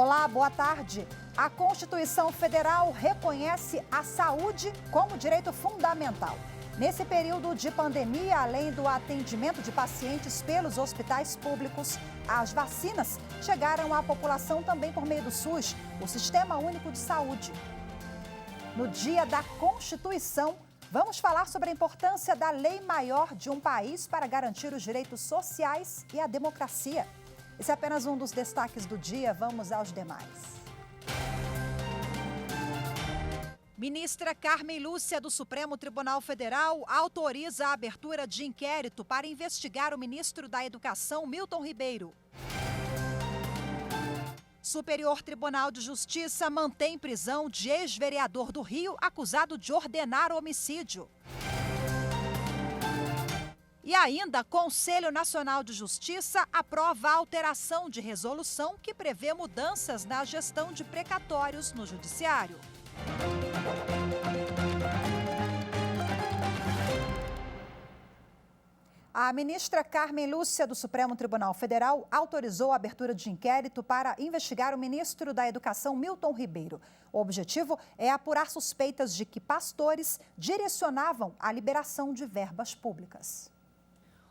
Olá, boa tarde. A Constituição Federal reconhece a saúde como direito fundamental. Nesse período de pandemia, além do atendimento de pacientes pelos hospitais públicos, as vacinas chegaram à população também por meio do SUS, o Sistema Único de Saúde. No Dia da Constituição, vamos falar sobre a importância da lei maior de um país para garantir os direitos sociais e a democracia. Esse é apenas um dos destaques do dia, vamos aos demais. Ministra Carmen Lúcia do Supremo Tribunal Federal autoriza a abertura de inquérito para investigar o ministro da Educação, Milton Ribeiro. Superior Tribunal de Justiça mantém prisão de ex-vereador do Rio acusado de ordenar homicídio. E ainda, Conselho Nacional de Justiça aprova a alteração de resolução que prevê mudanças na gestão de precatórios no Judiciário. A ministra Carmen Lúcia do Supremo Tribunal Federal autorizou a abertura de inquérito para investigar o ministro da Educação, Milton Ribeiro. O objetivo é apurar suspeitas de que pastores direcionavam a liberação de verbas públicas.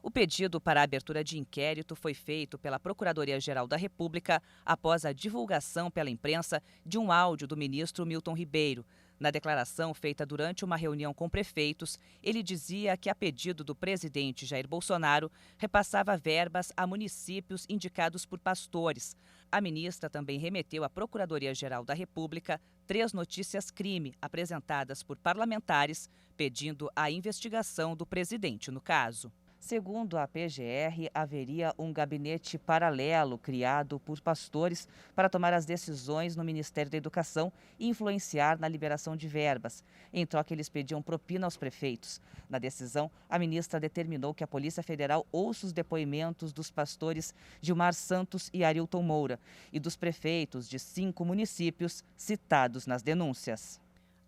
O pedido para a abertura de inquérito foi feito pela Procuradoria-Geral da República após a divulgação pela imprensa de um áudio do ministro Milton Ribeiro. Na declaração feita durante uma reunião com prefeitos, ele dizia que, a pedido do presidente Jair Bolsonaro, repassava verbas a municípios indicados por pastores. A ministra também remeteu à Procuradoria-Geral da República 3 notícias-crime apresentadas por parlamentares, pedindo a investigação do presidente no caso. Segundo a PGR, haveria um gabinete paralelo criado por pastores para tomar as decisões no Ministério da Educação e influenciar na liberação de verbas. Em troca, eles pediam propina aos prefeitos. Na decisão, a ministra determinou que a Polícia Federal ouça os depoimentos dos pastores Gilmar Santos e Arilton Moura e dos prefeitos de 5 municípios citados nas denúncias.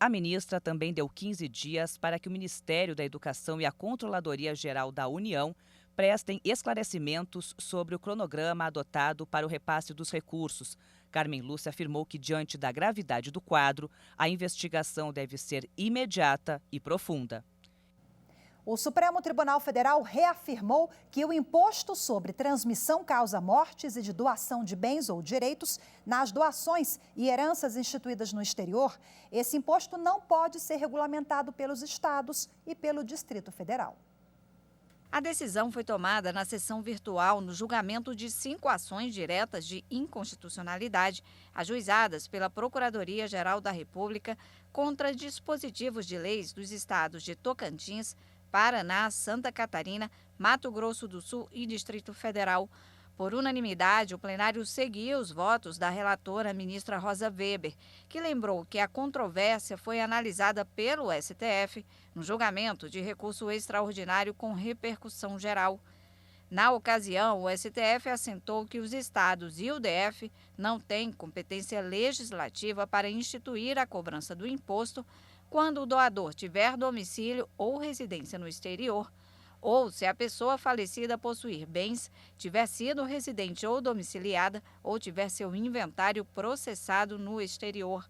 A ministra também deu 15 dias para que o Ministério da Educação e a Controladoria Geral da União prestem esclarecimentos sobre o cronograma adotado para o repasse dos recursos. Carmen Lúcia afirmou que, diante da gravidade do quadro, a investigação deve ser imediata e profunda. O Supremo Tribunal Federal reafirmou que o imposto sobre transmissão causa mortes e de doação de bens ou direitos nas doações e heranças instituídas no exterior, esse imposto não pode ser regulamentado pelos estados e pelo Distrito Federal. A decisão foi tomada na sessão virtual no julgamento de 5 ações diretas de inconstitucionalidade ajuizadas pela Procuradoria-Geral da República contra dispositivos de leis dos estados de Tocantins, Paraná, Santa Catarina, Mato Grosso do Sul e Distrito Federal. Por unanimidade, o plenário seguiu os votos da relatora, ministra Rosa Weber, que lembrou que a controvérsia foi analisada pelo STF no julgamento de recurso extraordinário com repercussão geral. Na ocasião, o STF assentou que os estados e o DF não têm competência legislativa para instituir a cobrança do imposto quando o doador tiver domicílio ou residência no exterior, ou se a pessoa falecida possuir bens, tiver sido residente ou domiciliada, ou tiver seu inventário processado no exterior.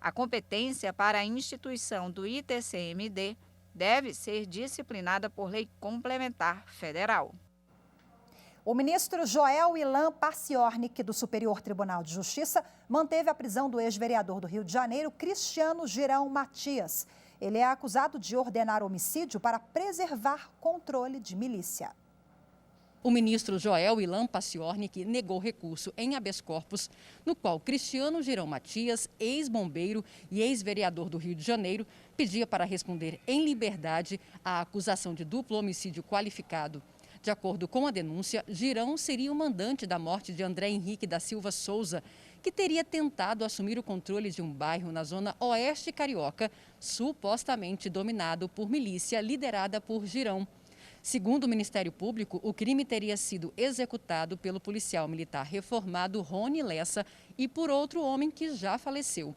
A competência para a instituição do ITCMD deve ser disciplinada por lei complementar federal. O ministro Joel Ilan Paciornik, do Superior Tribunal de Justiça, manteve a prisão do ex-vereador do Rio de Janeiro, Cristiano Girão Matias. Ele é acusado de ordenar homicídio para preservar controle de milícia. O ministro Joel Ilan Paciornik negou recurso em habeas corpus, no qual Cristiano Girão Matias, ex-bombeiro e ex-vereador do Rio de Janeiro, pedia para responder em liberdade à acusação de duplo homicídio qualificado. De acordo com a denúncia, Girão seria o mandante da morte de André Henrique da Silva Souza, que teria tentado assumir o controle de um bairro na zona oeste carioca, supostamente dominado por milícia liderada por Girão. Segundo o Ministério Público, o crime teria sido executado pelo policial militar reformado Rony Lessa e por outro homem que já faleceu.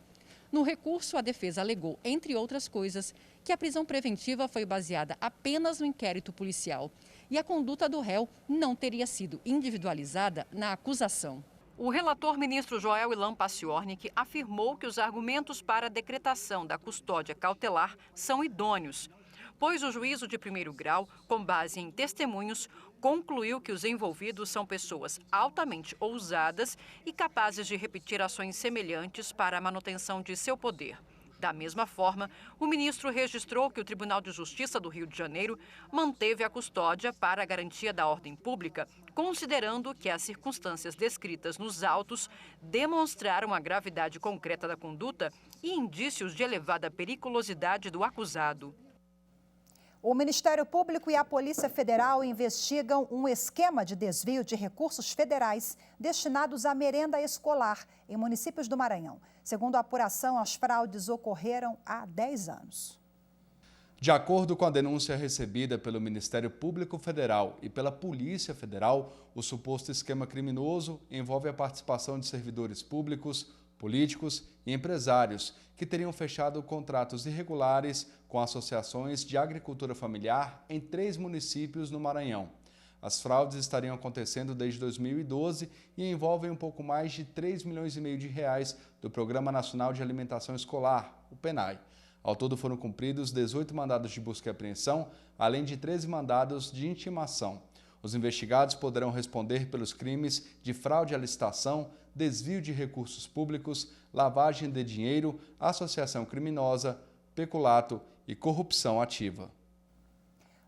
No recurso, a defesa alegou, entre outras coisas, que a prisão preventiva foi baseada apenas no inquérito policial e a conduta do réu não teria sido individualizada na acusação. O relator ministro Joel Ilan Paciornik afirmou que os argumentos para a decretação da custódia cautelar são idôneos, pois o juízo de primeiro grau, com base em testemunhos, concluiu que os envolvidos são pessoas altamente ousadas e capazes de repetir ações semelhantes para a manutenção de seu poder. Da mesma forma, o ministro registrou que o Tribunal de Justiça do Rio de Janeiro manteve a custódia para a garantia da ordem pública, considerando que as circunstâncias descritas nos autos demonstraram a gravidade concreta da conduta e indícios de elevada periculosidade do acusado. O Ministério Público e a Polícia Federal investigam um esquema de desvio de recursos federais destinados à merenda escolar em municípios do Maranhão. Segundo a apuração, as fraudes ocorreram há 10 anos. De acordo com a denúncia recebida pelo Ministério Público Federal e pela Polícia Federal, o suposto esquema criminoso envolve a participação de servidores públicos, políticos e empresários que teriam fechado contratos irregulares com associações de agricultura familiar em 3 municípios no Maranhão. As fraudes estariam acontecendo desde 2012 e envolvem um pouco mais de 3,5 milhões de reais do Programa Nacional de Alimentação Escolar, o PNAE. Ao todo foram cumpridos 18 mandados de busca e apreensão, além de 13 mandados de intimação. Os investigados poderão responder pelos crimes de fraude à licitação, desvio de recursos públicos, lavagem de dinheiro, associação criminosa, peculato e corrupção ativa.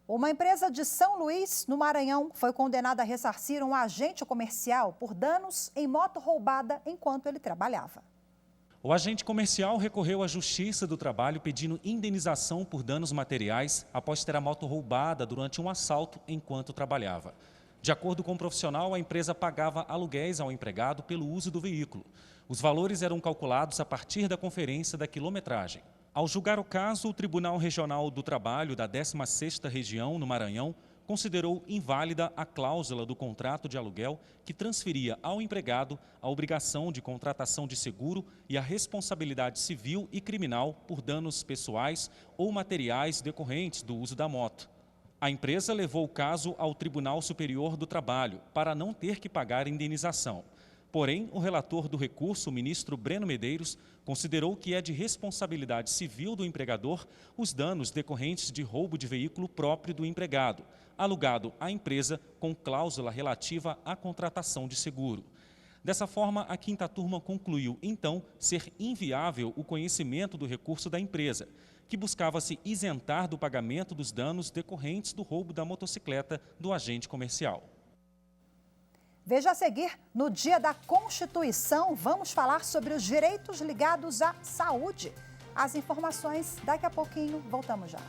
Uma empresa de São Luís, no Maranhão, foi condenada a ressarcir um agente comercial por danos em moto roubada enquanto ele trabalhava. O agente comercial recorreu à Justiça do Trabalho pedindo indenização por danos materiais após ter a moto roubada durante um assalto enquanto trabalhava. De acordo com o profissional, a empresa pagava aluguéis ao empregado pelo uso do veículo. Os valores eram calculados a partir da conferência da quilometragem. Ao julgar o caso, o Tribunal Regional do Trabalho da 16ª Região, no Maranhão, considerou inválida a cláusula do contrato de aluguel que transferia ao empregado a obrigação de contratação de seguro e a responsabilidade civil e criminal por danos pessoais ou materiais decorrentes do uso da moto. A empresa levou o caso ao Tribunal Superior do Trabalho para não ter que pagar indenização. Porém, o relator do recurso, o ministro Breno Medeiros, considerou que é de responsabilidade civil do empregador os danos decorrentes de roubo de veículo próprio do empregado, alugado à empresa com cláusula relativa à contratação de seguro. Dessa forma, a quinta turma concluiu, então, ser inviável o conhecimento do recurso da empresa, que buscava se isentar do pagamento dos danos decorrentes do roubo da motocicleta do agente comercial. Veja a seguir, no Dia da Constituição, vamos falar sobre os direitos ligados à saúde. As informações daqui a pouquinho, voltamos já.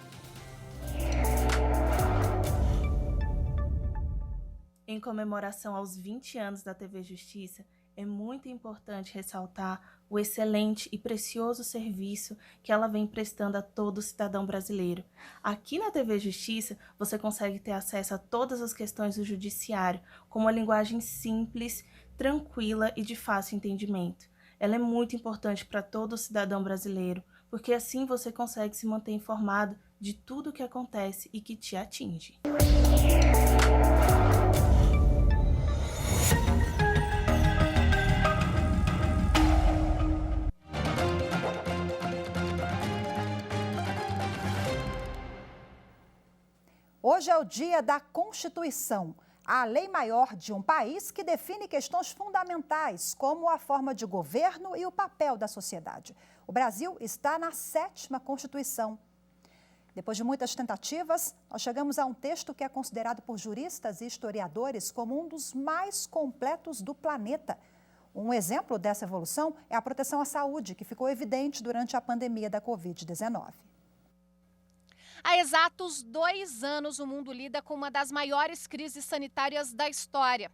Em comemoração aos 20 anos da TV Justiça, é muito importante ressaltar o excelente e precioso serviço que ela vem prestando a todo cidadão brasileiro. Aqui na TV Justiça, você consegue ter acesso a todas as questões do judiciário, com uma linguagem simples, tranquila e de fácil entendimento. Ela é muito importante para todo cidadão brasileiro, porque assim você consegue se manter informado de tudo o que acontece e que te atinge. Hoje é o Dia da Constituição, a lei maior de um país que define questões fundamentais, como a forma de governo e o papel da sociedade. O Brasil está na 7ª Constituição. Depois de muitas tentativas, nós chegamos a um texto que é considerado por juristas e historiadores como um dos mais completos do planeta. Um exemplo dessa evolução é a proteção à saúde, que ficou evidente durante a pandemia da Covid-19. Há exatos 2 anos, o mundo lida com uma das maiores crises sanitárias da história.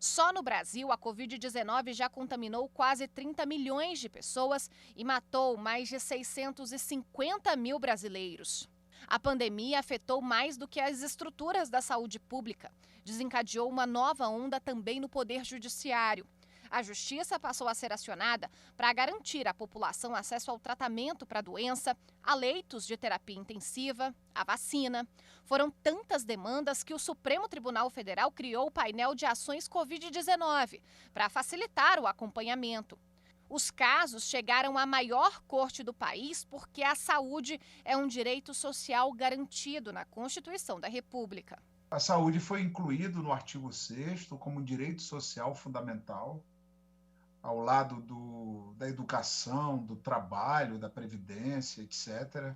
Só no Brasil, a Covid-19 já contaminou quase 30 milhões de pessoas e matou mais de 650 mil brasileiros. A pandemia afetou mais do que as estruturas da saúde pública. Desencadeou uma nova onda também no Poder Judiciário. A Justiça passou a ser acionada para garantir à população acesso ao tratamento para a doença, a leitos de terapia intensiva, a vacina. Foram tantas demandas que o Supremo Tribunal Federal criou o painel de ações Covid-19 para facilitar o acompanhamento. Os casos chegaram à maior corte do país porque a saúde é um direito social garantido na Constituição da República. A saúde foi incluído no artigo 6º como um direito social fundamental, ao lado da educação, do trabalho, da previdência, etc.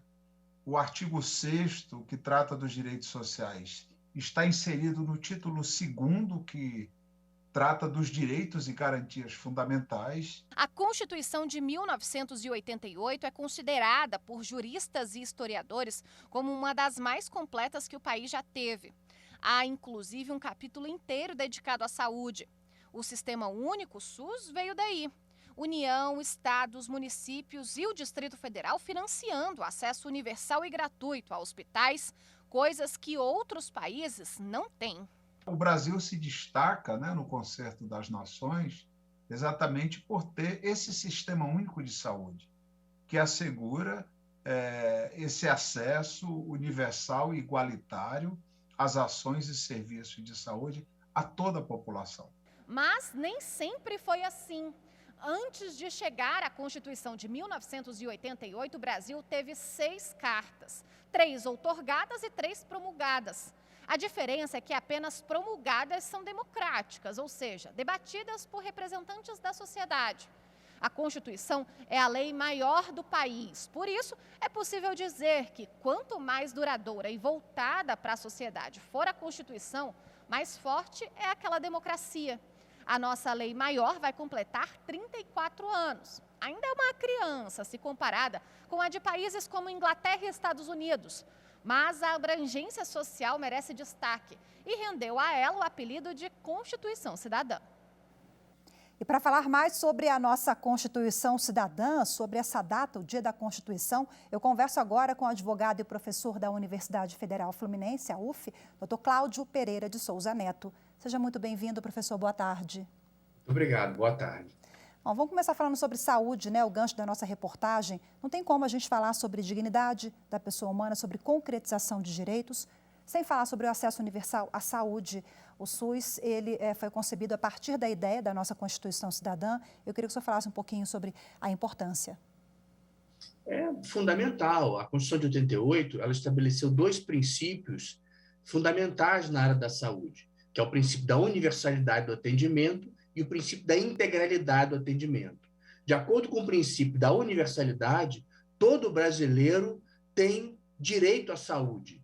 O artigo 6º, que trata dos direitos sociais, está inserido no título 2º, que trata dos direitos e garantias fundamentais. A Constituição de 1988 é considerada por juristas e historiadores como uma das mais completas que o país já teve. Há, inclusive, um capítulo inteiro dedicado à saúde. O Sistema Único SUS veio daí. União, estados, municípios e o Distrito Federal financiando o acesso universal e gratuito a hospitais, coisas que outros países não têm. O Brasil se destaca, no Concerto das Nações exatamente por ter esse Sistema Único de Saúde, que assegura esse acesso universal e igualitário às ações e serviços de saúde a toda a população. Mas nem sempre foi assim. Antes de chegar à Constituição de 1988, o Brasil teve 6 cartas, 3 outorgadas e 3 promulgadas. A diferença é que apenas promulgadas são democráticas, ou seja, debatidas por representantes da sociedade. A Constituição é a lei maior do país. Por isso, é possível dizer que quanto mais duradoura e voltada para a sociedade for a Constituição, mais forte é aquela democracia. A nossa lei maior vai completar 34 anos. Ainda é uma criança se comparada com a de países como Inglaterra e Estados Unidos. Mas a abrangência social merece destaque e rendeu a ela o apelido de Constituição Cidadã. E para falar mais sobre a nossa Constituição Cidadã, sobre essa data, o Dia da Constituição, eu converso agora com o advogado e professor da Universidade Federal Fluminense, a UF, Dr. Cláudio Pereira de Souza Neto. Seja muito bem-vindo, professor. Boa tarde. Obrigado. Boa tarde. Bom, vamos começar falando sobre saúde, o gancho da nossa reportagem. Não tem como a gente falar sobre dignidade da pessoa humana, sobre concretização de direitos, sem falar sobre o acesso universal à saúde. O SUS ele foi concebido a partir da ideia da nossa Constituição Cidadã. Eu queria que o senhor falasse um pouquinho sobre a importância. É fundamental. A Constituição de 88, ela estabeleceu 2 princípios fundamentais na área da saúde, que é o princípio da universalidade do atendimento e o princípio da integralidade do atendimento. De acordo com o princípio da universalidade, todo brasileiro tem direito à saúde.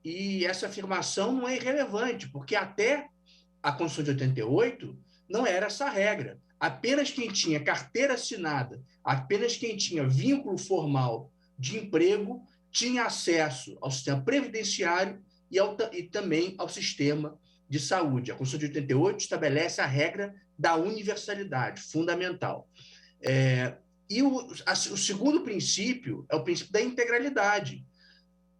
E essa afirmação não é irrelevante, porque até a Constituição de 88 não era essa regra. Apenas quem tinha carteira assinada, apenas quem tinha vínculo formal de emprego, tinha acesso ao sistema previdenciário e também ao sistema de saúde. A Constituição de 88 estabelece a regra da universalidade, fundamental. E o segundo princípio é o princípio da integralidade.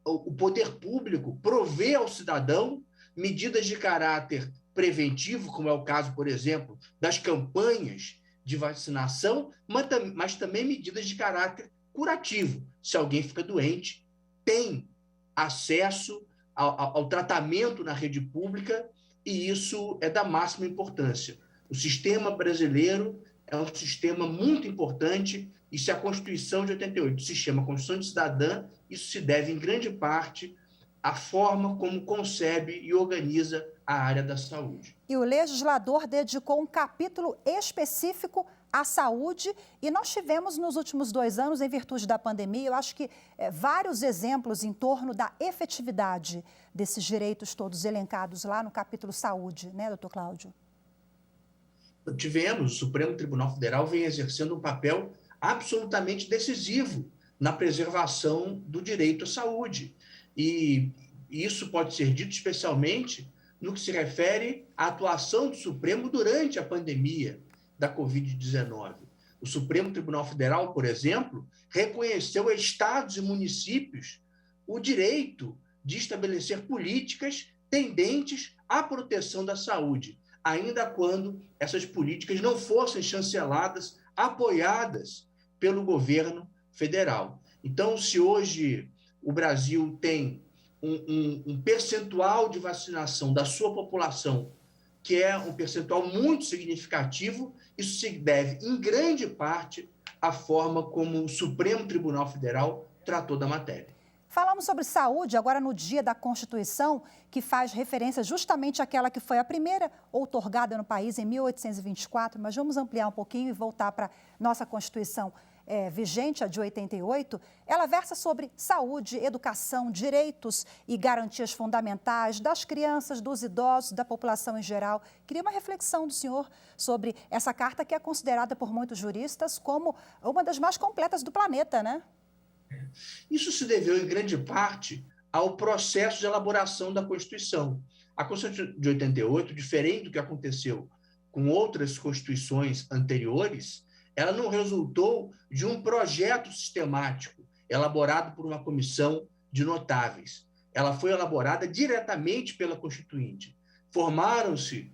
O poder público provê ao cidadão medidas de caráter preventivo, como é o caso, por exemplo, das campanhas de vacinação, mas também medidas de caráter curativo. Se alguém fica doente, tem acesso ao tratamento na rede pública, e isso é da máxima importância. O sistema brasileiro é um sistema muito importante, e se a Constituição de 88 se chama Constituição de Cidadã, isso se deve, em grande parte, à forma como concebe e organiza a área da saúde. E o legislador dedicou um capítulo específico à saúde, e nós tivemos nos últimos 2 anos, em virtude da pandemia, eu acho que vários exemplos em torno da efetividade desses direitos todos elencados lá no capítulo saúde, doutor Cláudio? Tivemos, o Supremo Tribunal Federal vem exercendo um papel absolutamente decisivo na preservação do direito à saúde. E isso pode ser dito especialmente no que se refere à atuação do Supremo durante a pandemia da Covid-19. O Supremo Tribunal Federal, por exemplo, reconheceu a estados e municípios o direito de estabelecer políticas tendentes à proteção da saúde, ainda quando essas políticas não fossem chanceladas, apoiadas pelo governo federal. Então, se hoje o Brasil tem um percentual de vacinação da sua população, que é um percentual muito significativo, isso se deve, em grande parte, à forma como o Supremo Tribunal Federal tratou da matéria. Falamos sobre saúde agora no Dia da Constituição, que faz referência justamente àquela que foi a primeira outorgada no país em 1824, mas vamos ampliar um pouquinho e voltar para nossa Constituição vigente, a de 88. Ela versa sobre saúde, educação, direitos e garantias fundamentais das crianças, dos idosos, da população em geral. Queria uma reflexão do senhor sobre essa carta que é considerada por muitos juristas como uma das mais completas do planeta, né? Isso se deveu, em grande parte, ao processo de elaboração da Constituição. A Constituição de 88, diferente do que aconteceu com outras constituições anteriores, ela não resultou de um projeto sistemático elaborado por uma comissão de notáveis. Ela foi elaborada diretamente pela Constituinte. Formaram-se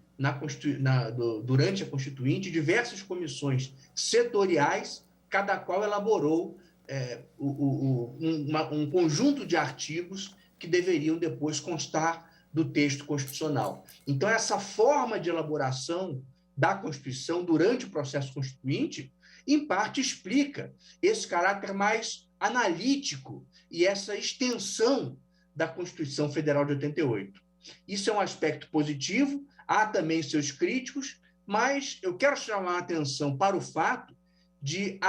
durante a Constituinte diversas comissões setoriais, cada qual elaborou um conjunto de artigos que deveriam depois constar do texto constitucional. Então, essa forma de elaboração da Constituição durante o processo constituinte, em parte explica esse caráter mais analítico e essa extensão da Constituição Federal de 88. Isso é um aspecto positivo, há também seus críticos, mas eu quero chamar a atenção para o fato de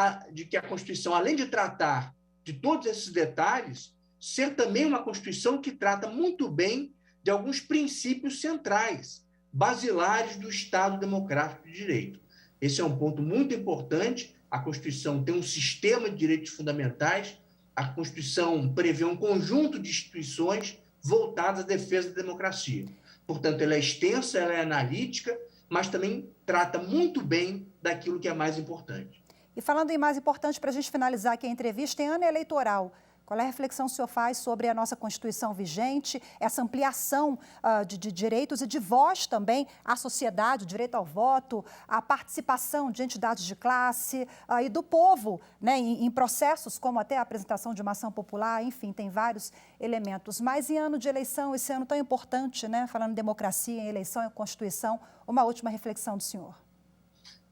que a Constituição, além de tratar de todos esses detalhes, ser também uma Constituição que trata muito bem de alguns princípios centrais, basilares do Estado Democrático de Direito. Esse é um ponto muito importante. A Constituição tem um sistema de direitos fundamentais, a Constituição prevê um conjunto de instituições voltadas à defesa da democracia. Portanto, ela é extensa, ela é analítica, mas também trata muito bem daquilo que é mais importante. E falando em mais importante, para a gente finalizar aqui a entrevista, em ano eleitoral, qual é a reflexão que o senhor faz sobre a nossa Constituição vigente, essa ampliação de direitos e de voz também à sociedade, o direito ao voto, a participação de entidades de classe e do povo, né, em processos como até a apresentação de uma ação popular, enfim, tem vários elementos. Mas em ano de eleição, esse ano tão importante, né, falando em democracia, em eleição e Constituição, uma última reflexão do senhor.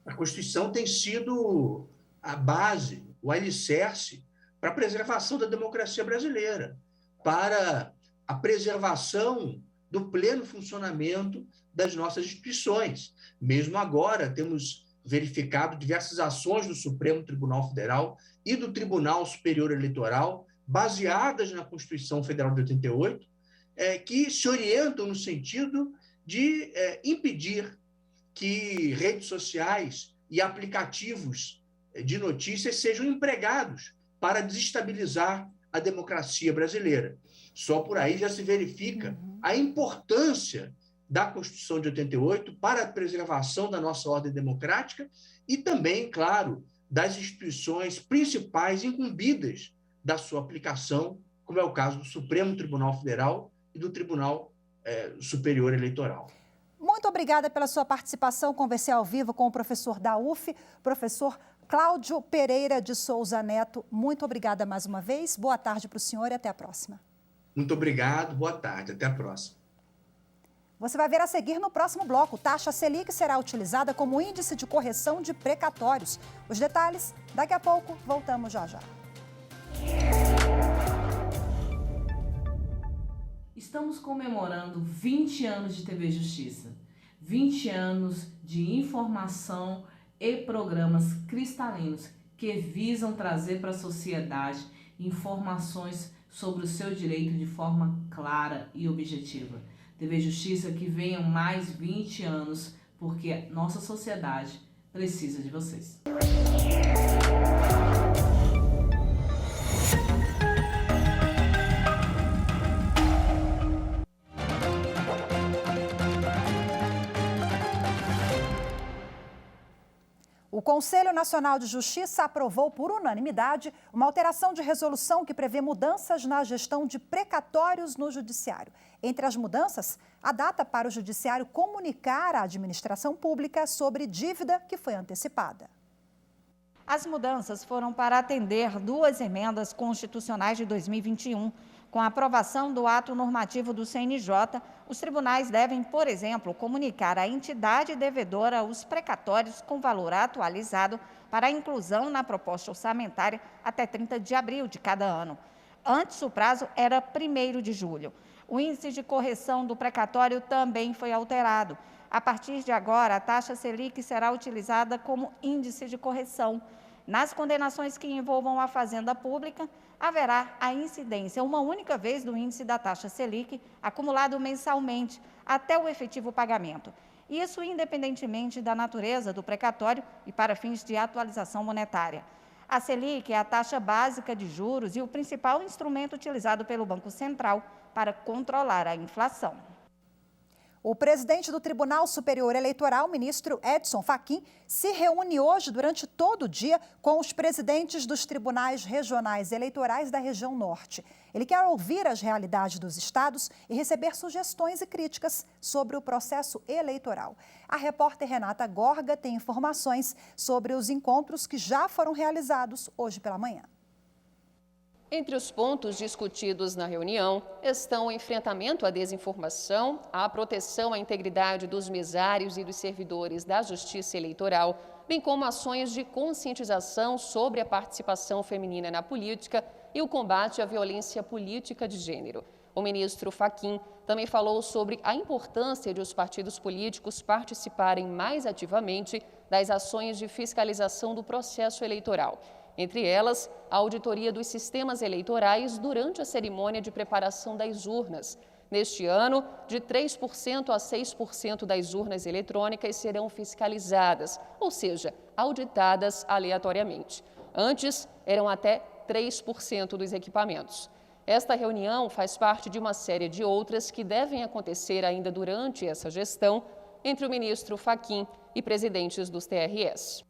A Constituição tem sido a base, o alicerce para a preservação da democracia brasileira, para a preservação do pleno funcionamento das nossas instituições. Mesmo agora, temos verificado diversas ações do Supremo Tribunal Federal e do Tribunal Superior Eleitoral, baseadas na Constituição Federal de 88, que se orientam no sentido de impedir que redes sociais e aplicativos de notícias sejam empregados para desestabilizar a democracia brasileira. Só por aí já se verifica a importância da Constituição de 88 para a preservação da nossa ordem democrática e também, claro, das instituições principais incumbidas da sua aplicação, como é o caso do Supremo Tribunal Federal e do Tribunal Superior Eleitoral. Muito obrigada pela sua participação. Conversei ao vivo com o professor da UF, professor Cláudio Pereira de Souza Neto. Muito obrigada mais uma vez. Boa tarde para o senhor e até a próxima. Muito obrigado, boa tarde, até a próxima. Você vai ver a seguir no próximo bloco. Taxa Selic será utilizada como índice de correção de precatórios. Os detalhes, daqui a pouco, voltamos já já. Estamos comemorando 20 anos de TV Justiça, 20 anos de informação e programas cristalinos que visam trazer para a sociedade informações sobre o seu direito de forma clara e objetiva. TV Justiça que venham mais 20 anos, porque nossa sociedade precisa de vocês. O Conselho Nacional de Justiça aprovou por unanimidade uma alteração de resolução que prevê mudanças na gestão de precatórios no Judiciário. Entre as mudanças, a data para o Judiciário comunicar à administração pública sobre dívida que foi antecipada. As mudanças foram para atender 2 emendas constitucionais de 2021. Com a aprovação do ato normativo do CNJ, os tribunais devem, por exemplo, comunicar à entidade devedora os precatórios com valor atualizado para a inclusão na proposta orçamentária até 30 de abril de cada ano. Antes, o prazo era 1º de julho. O índice de correção do precatório também foi alterado. A partir de agora, a taxa Selic será utilizada como índice de correção. Nas condenações que envolvam a Fazenda Pública, haverá a incidência uma única vez do índice da taxa Selic, acumulado mensalmente, até o efetivo pagamento. Isso independentemente da natureza do precatório e para fins de atualização monetária. A Selic é a taxa básica de juros e o principal instrumento utilizado pelo Banco Central para controlar a inflação. O presidente do Tribunal Superior Eleitoral, ministro Edson Fachin, se reúne hoje durante todo o dia com os presidentes dos tribunais regionais eleitorais da região norte. Ele quer ouvir as realidades dos estados e receber sugestões e críticas sobre o processo eleitoral. A repórter Renata Gorga tem informações sobre os encontros que já foram realizados hoje pela manhã. Entre os pontos discutidos na reunião estão o enfrentamento à desinformação, a proteção à integridade dos mesários e dos servidores da Justiça Eleitoral, bem como ações de conscientização sobre a participação feminina na política e o combate à violência política de gênero. O ministro Fachin também falou sobre a importância de os partidos políticos participarem mais ativamente das ações de fiscalização do processo eleitoral. Entre elas, a auditoria dos sistemas eleitorais durante a cerimônia de preparação das urnas. Neste ano, de 3% a 6% das urnas eletrônicas serão fiscalizadas, ou seja, auditadas aleatoriamente. Antes, eram até 3% dos equipamentos. Esta reunião faz parte de uma série de outras que devem acontecer ainda durante essa gestão entre o ministro Fachin e presidentes dos TRS.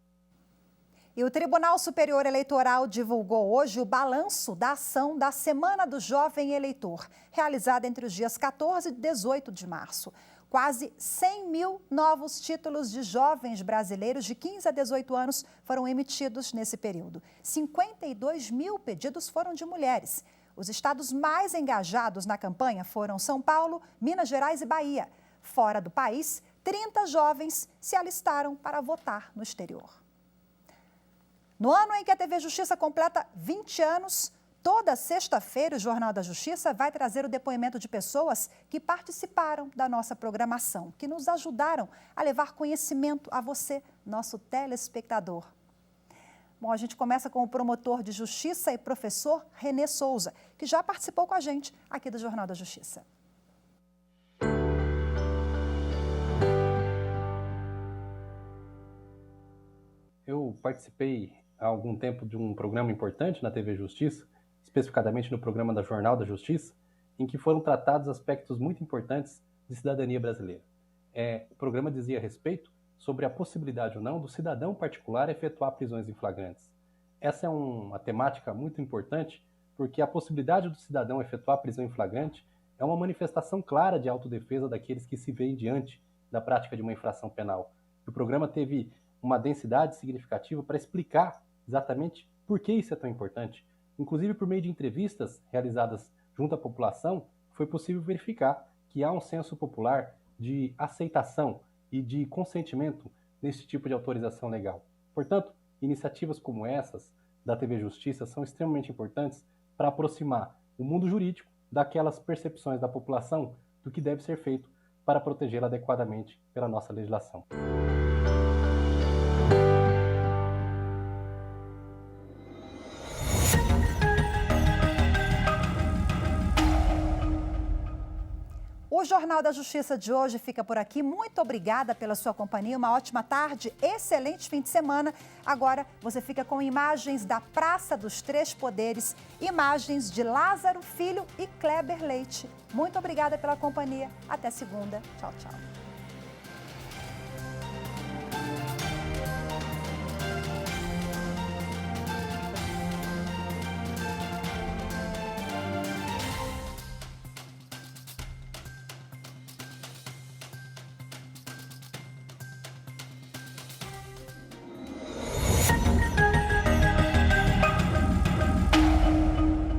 E o Tribunal Superior Eleitoral divulgou hoje o balanço da ação da Semana do Jovem Eleitor, realizada entre os dias 14 e 18 de março. Quase 100 mil novos títulos de jovens brasileiros de 15 a 18 anos foram emitidos nesse período. 52 mil pedidos foram de mulheres. Os estados mais engajados na campanha foram São Paulo, Minas Gerais e Bahia. Fora do país, 30 jovens se alistaram para votar no exterior. No ano em que a TV Justiça completa 20 anos, toda sexta-feira o Jornal da Justiça vai trazer o depoimento de pessoas que participaram da nossa programação, que nos ajudaram a levar conhecimento a você, nosso telespectador. Bom, a gente começa com o promotor de Justiça e professor Renê Souza, que já participou com a gente aqui do Jornal da Justiça. Eu participei há algum tempo de um programa importante na TV Justiça, especificadamente no programa da Jornal da Justiça, em que foram tratados aspectos muito importantes de cidadania brasileira. O programa dizia respeito sobre a possibilidade ou não do cidadão particular efetuar prisões em flagrantes. Essa é uma temática muito importante, porque a possibilidade do cidadão efetuar prisão em flagrante é uma manifestação clara de autodefesa daqueles que se veem diante da prática de uma infração penal. O programa teve uma densidade significativa para explicar exatamente por que isso é tão importante. Inclusive, por meio de entrevistas realizadas junto à população, foi possível verificar que há um senso popular de aceitação e de consentimento nesse tipo de autorização legal. Portanto, iniciativas como essas da TV Justiça são extremamente importantes para aproximar o mundo jurídico daquelas percepções da população do que deve ser feito para protegê-la adequadamente pela nossa legislação. O Jornal da Justiça de hoje fica por aqui. Muito obrigada pela sua companhia. Uma ótima tarde, excelente fim de semana. Agora você fica com imagens da Praça dos Três Poderes, imagens de Lázaro Filho e Kleber Leite. Muito obrigada pela companhia. Até segunda. Tchau, tchau.